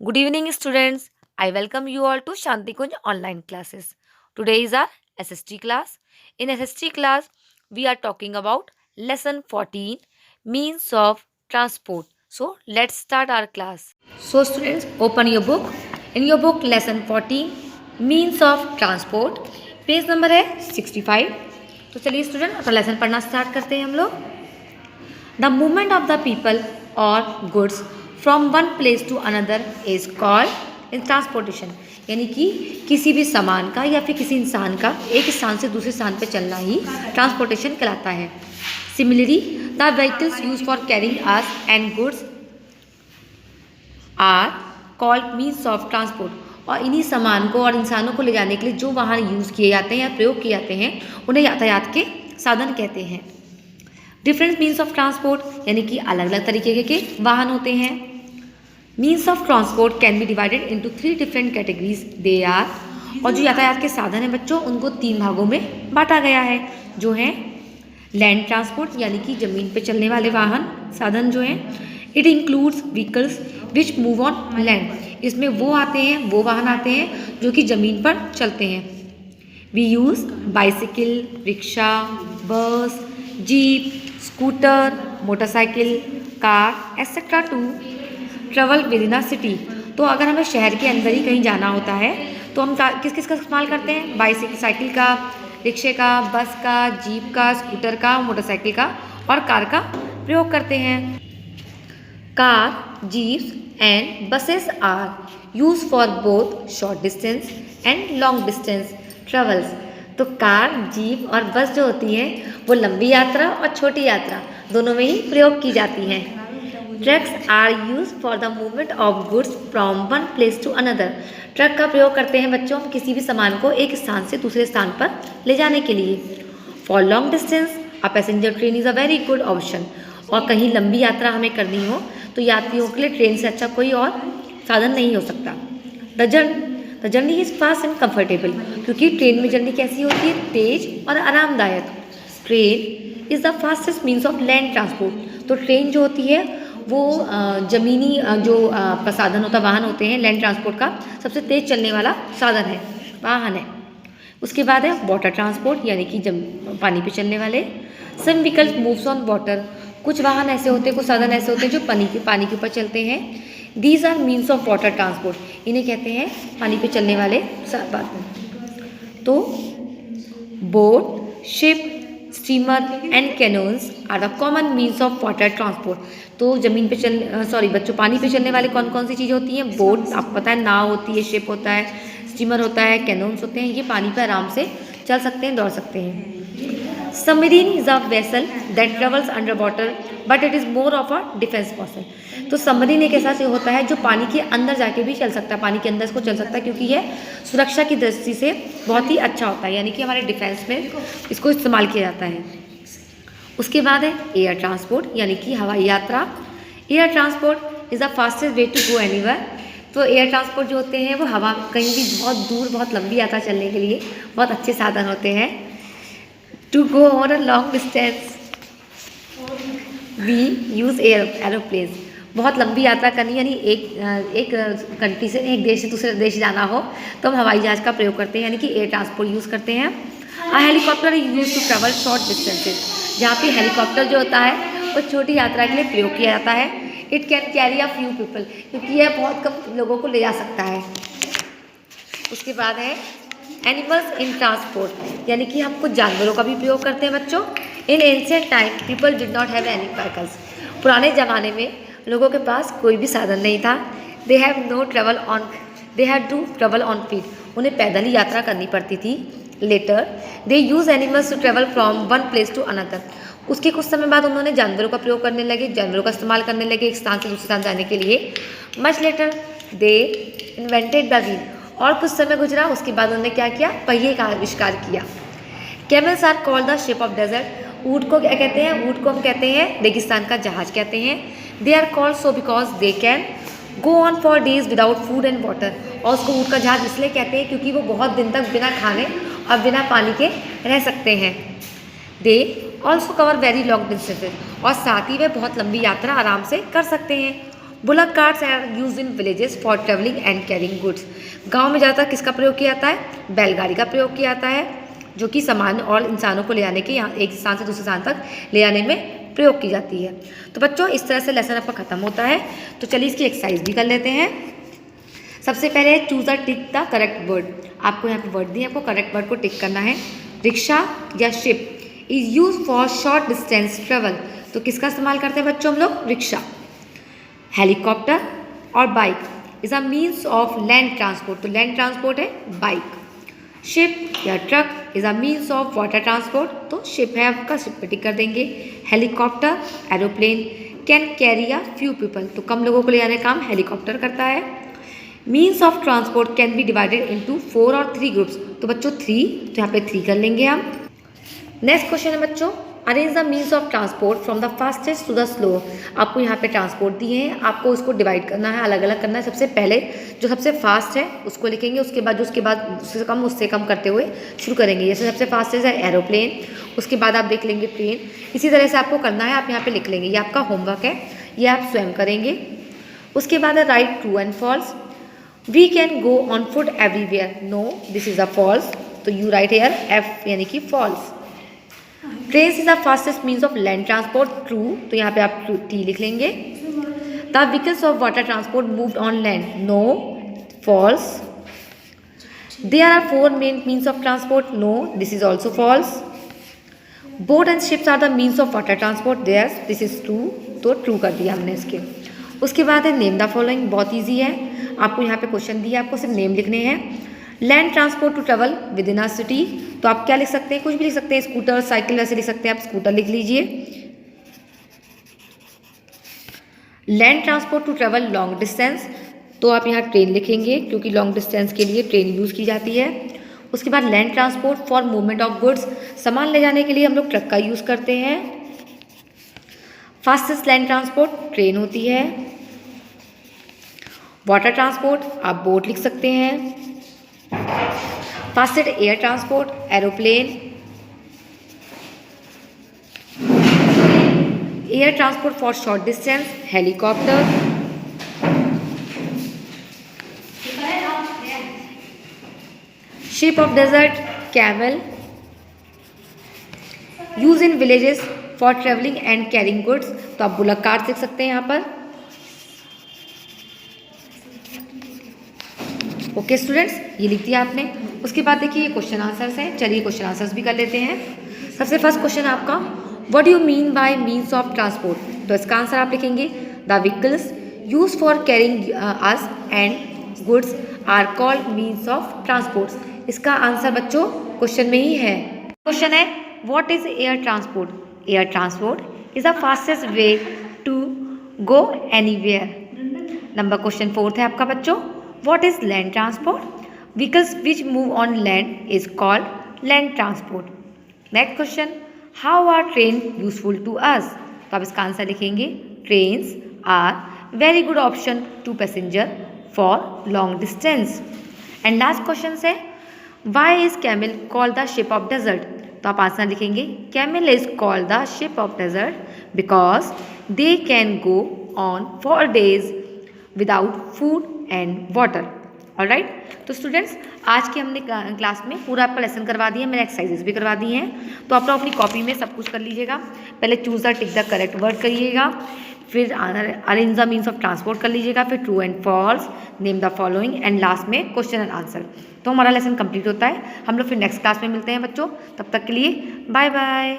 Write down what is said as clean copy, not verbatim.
Good evening, students. I welcome you all to Shanti Kunj online classes. Today is our SST class. In SST class, we are talking about lesson 14 means of transport. So, let's start our class. So, students, open your book. In your book, lesson 14 means of transport. Page number है 65. तो चलिए student अपना lesson पढ़ना start करते हैं हम लोग. The movement of the people or goods from one place to another is called in transportation. यानी कि किसी भी सामान का या फिर किसी इंसान का एक स्थान से दूसरे स्थान पर चलना ही ट्रांसपोर्टेशन कहलाता है. Similarly, the vehicles used for carrying us and goods are called means of transport. और इन्हीं सामान को और इंसानों को ले जाने के लिए जो वाहन यूज़ किए जाते हैं या प्रयोग किए जाते हैं उन्हें यातायात के साधन कहते हैं. डिफरेंट मीन्स ऑफ ट्रांसपोर्ट यानी कि अलग अलग तरीके के वाहन होते हैं. Means of transport can be divided into 3 different categories. They are, और जो यातायात के साधन है बच्चों उनको 3 भागों में बांटा गया है जो है लैंड ट्रांसपोर्ट यानी कि ज़मीन पे चलने वाले वाहन साधन जो हैं. It includes vehicles which move on land. इसमें वो आते हैं वो वाहन आते हैं जो कि ज़मीन पर चलते हैं. We use bicycle, rickshaw, bus, jeep, scooter, motorcycle, car etcetera to travel within a city. तो अगर हमें शहर के अंदर ही कहीं जाना होता है तो हम किस किस का इस्तेमाल करते हैं? बाइसाइकिल का, रिक्शे का, बस का, जीप का, स्कूटर का, मोटरसाइकिल का और कार का प्रयोग करते हैं. Car, jeeps and buses are use for both short distance and long distance travels. तो कार, जीप और बस जो होती है वो लंबी यात्रा और छोटी यात्रा दोनों में ही प्रयोग की जाती हैं. Trucks are use for the movement of goods from one place to another. Truck का प्रयोग करते हैं बच्चों हम किसी भी सामान को एक स्थान से दूसरे स्थान पर ले जाने के लिए. For long distance a passenger train is a very good option. और कहीं लंबी यात्रा हमें करनी हो तो यात्रियों के लिए ट्रेन से अच्छा कोई और साधन नहीं हो सकता. The journey is fast and comfortable. क्योंकि ट्रेन में जर्नी कैसी होती है? तेज और आरामदायक. Train is the fastest means of land transport. तो ट्रेन जो होती है वो ज़मीनी जो साधन होता वाहन होते हैं लैंड ट्रांसपोर्ट का सबसे तेज़ चलने वाला साधन है, वाहन है. उसके बाद है वाटर ट्रांसपोर्ट यानी कि पानी पे चलने वाले. सम व्हीकल्स मूव्स ऑन वाटर. कुछ वाहन ऐसे होते हैं, कुछ साधन ऐसे होते हैं जो पानी के ऊपर चलते हैं. These are means of water transport. इन्हें कहते हैं पानी पे चलने वाले साधन. तो boat, ship, steamer and canoes are the common means of water transport. तो ज़मीन पे बच्चों पानी पे चलने वाले कौन कौन सी चीज़ें होती हैं? बोट आपको पता है, नाव होती है, शिप होता है, स्टीमर होता है, कैनोन्स होते हैं. ये पानी पे आराम से चल सकते हैं, दौड़ सकते हैं. Submarine is a vessel that travels under water but it is more of a defence person. तो सबमरीन एक ऐसा से होता है जो पानी के अंदर जाके भी चल सकता है, पानी के अंदर इसको चल सकता है क्योंकि यह सुरक्षा की दृष्टि से बहुत ही अच्छा होता है यानी कि हमारे डिफेंस में इसको इस्तेमाल किया जाता है. उसके बाद है एयर ट्रांसपोर्ट यानी कि हवाई यात्रा. Air transport is the fastest way to go anywhere. तो एयर ट्रांसपोर्ट जो होते हैं वो हवा कहीं भी बहुत दूर बहुत लंबी यात्रा चलने के लिए बहुत अच्छे साधन होते हैं. To go on a long distance we use aeroplane. बहुत लंबी यात्रा करनी यानी एक कंट्री से एक देश से दूसरे देश जाना हो तो हम हवाई जहाज़ का प्रयोग करते हैं यानी कि एयर ट्रांसपोर्ट यूज़ करते हैं. A helicopter use to travel short distances. जहाँ पे हेलीकॉप्टर जो होता है वो छोटी यात्रा के लिए प्रयोग किया जाता है. It can carry a few people. क्योंकि यह बहुत कम लोगों को ले जा सकता है. उसके बाद है एनिमल्स इन ट्रांसपोर्ट यानी कि हम कुछ जानवरों का भी प्रयोग करते हैं बच्चों. इन ancient time people did not have any vehicles. पुराने ज़माने में लोगों के पास कोई भी साधन नहीं था. They had to travel on feet. उन्हें पैदल ही यात्रा करनी पड़ती थी. Later they use animals to travel from one place to another. उसके कुछ समय बाद उन्होंने जानवरों का प्रयोग करने लगे, जानवरों का इस्तेमाल करने लगे एक स्थान से दूसरे स्थान जाने के लिए. Much later they invented the wheel. और कुछ समय गुजरा उसके बाद उन्होंने क्या किया? पहिए का आविष्कार किया. Camels are called the ship of desert. ऊँट को क्या कहते हैं? ऊँट को हम कहते हैं रेगिस्तान का जहाज कहते हैं. They are called so because they can go on for days without food and water. और उसको ऊँट का जहाज इसलिए कहते हैं क्योंकि वो बहुत दिन तक बिना खाने और बिना पानी के रह सकते हैं. They also cover very long distances. और साथ ही वे बहुत लंबी यात्रा आराम से कर सकते हैं. Bullock carts are use in villages for travelling and carrying goods. गाँव में ज़्यादातर किसका प्रयोग किया जाता है? बैलगाड़ी का प्रयोग किया जाता है, जो कि सामान और इंसानों को ले जाने के, यहाँ एक स्थान से दूसरे स्थान तक ले जाने में प्रयोग की जाती है। तो बच्चों इस तरह से लेसन आपका खत्म होता है। तो चलिए इसकी एक्सरसाइज भी कर लेते हैं। सबसे पहले choose a tick the correct word. आपको यहाँ पे वर्ड दिए, आपको करेक्ट वर्ड को टिक करना है। रिक्शा या ship is use for short distance travel. तो किसका इस्तेमाल करते हैं बच्चों हम लोग? रिक्शा। हेलीकॉप्टर और bike is a means of land transport. तो लैंड ट्रांसपोर्ट है बाइक। शिप या truck is a means of water transport. तो शिप है आपका, शिप पे टिक कर देंगे। Helicopter aeroplane can carry a few people. तो कम लोगों को ले जाने का काम हेलीकॉप्टर करता है। Means of transport can be divided into 4 और 3 ग्रुप्स। तो बच्चों 3, तो यहाँ पे 3 कर लेंगे हम। नेक्स्ट क्वेश्चन है बच्चों, arrange the means of transport from the fastest to the slow. आपको यहाँ पे ट्रांसपोर्ट दिए हैं, आपको उसको डिवाइड करना है, अलग अलग करना है। सबसे पहले जो सबसे फास्ट है उसको लिखेंगे, उसके बाद उससे कम करते हुए शुरू करेंगे। जैसे सबसे फास्टेस्ट है एरोप्लेन, उसके बाद आप देख लेंगे ट्रेन। इसी तरह से आपको करना है, आप यहाँ पे लिख लेंगे। ये आपका होमवर्क है, ये आप स्वयं करेंगे। उसके बाद है write true and false. We can go on foot everywhere. No, this is a false. तो यू राइट हेयर एफ यानी कि false. Train is the fastest means of land transport. True, तो यहाँ पे आप टी लिख लेंगे। The vehicles of water transport moved on land. No, false. There are 4 main means of transport. No, this is also false. Boat and ships are the means of water transport. There, this is true. तो true कर दिया हमने इसके। उसके बाद है name the following. बहुत easy है, आपको यहाँ पे क्वेश्चन दिया, आपको सिर्फ नेम लिखने हैं। Land transport to travel within a city. तो आप क्या लिख सकते हैं? कुछ भी लिख सकते हैं, स्कूटर, साइकिल, वैसे लिख सकते हैं। आप स्कूटर लिख लीजिए। Land transport to travel long distance, तो आप यहाँ ट्रेन लिखेंगे, क्योंकि लॉन्ग डिस्टेंस के लिए ट्रेन यूज़ की जाती है। उसके बाद land transport for movement of goods, सामान ले जाने के लिए हम लोग ट्रक का यूज़ करते हैं। फास्टेस्ट लैंड ट्रांसपोर्ट ट्रेन होती है। वाटर ट्रांसपोर्ट आप बोट लिख सकते हैं। Fastest air transport aeroplane. Air transport for short distance helicopter. Ship of desert camel. Use in villages for travelling and carrying goods, तो आप बुलक कार्ट लिख सकते हैं यहाँ पर। ओके स्टूडेंट्स, ये लिख दिया आपने। उसके बाद देखिए ये क्वेश्चन आंसर्स हैं। चलिए क्वेश्चन आंसर्स भी कर लेते हैं। सबसे फर्स्ट क्वेश्चन है आपका, what do you mean by means of transport. तो इसका आंसर आप लिखेंगे the vehicles use for carrying us and goods are called means of transport. इसका आंसर बच्चों क्वेश्चन में ही है। क्वेश्चन है what is air transport. Air transport is the fastest way to go anywhere. Number question 4 है आपका बच्चों, what is land transport. Vehicles which move on land is called land transport. Next question, how are train useful to us. तो आप इसका answer लिखेंगे trains are very good option to passenger for long distance. And last question है why is camel called the ship of desert. तो आप answer लिखेंगे camel is called the ship of desert because they can go on for days without food and water. Alright, तो students आज के हमने class में पूरा आपका लेसन करवा दिया, मैंने एक्सरसाइजेस भी करवा दी हैं। तो आप लोग अपनी कॉपी में सब कुछ कर लीजिएगा। पहले choose the tick the correct word करिएगा, फिर arrange the means of transport कर लीजिएगा, फिर true and false, name the following and last में क्वेश्चन एंड आंसर। तो हमारा लेसन कंप्लीट होता है। हम लोग फिर नेक्स्ट क्लास में मिलते हैं बच्चों, तब तक के लिए बाय बाय।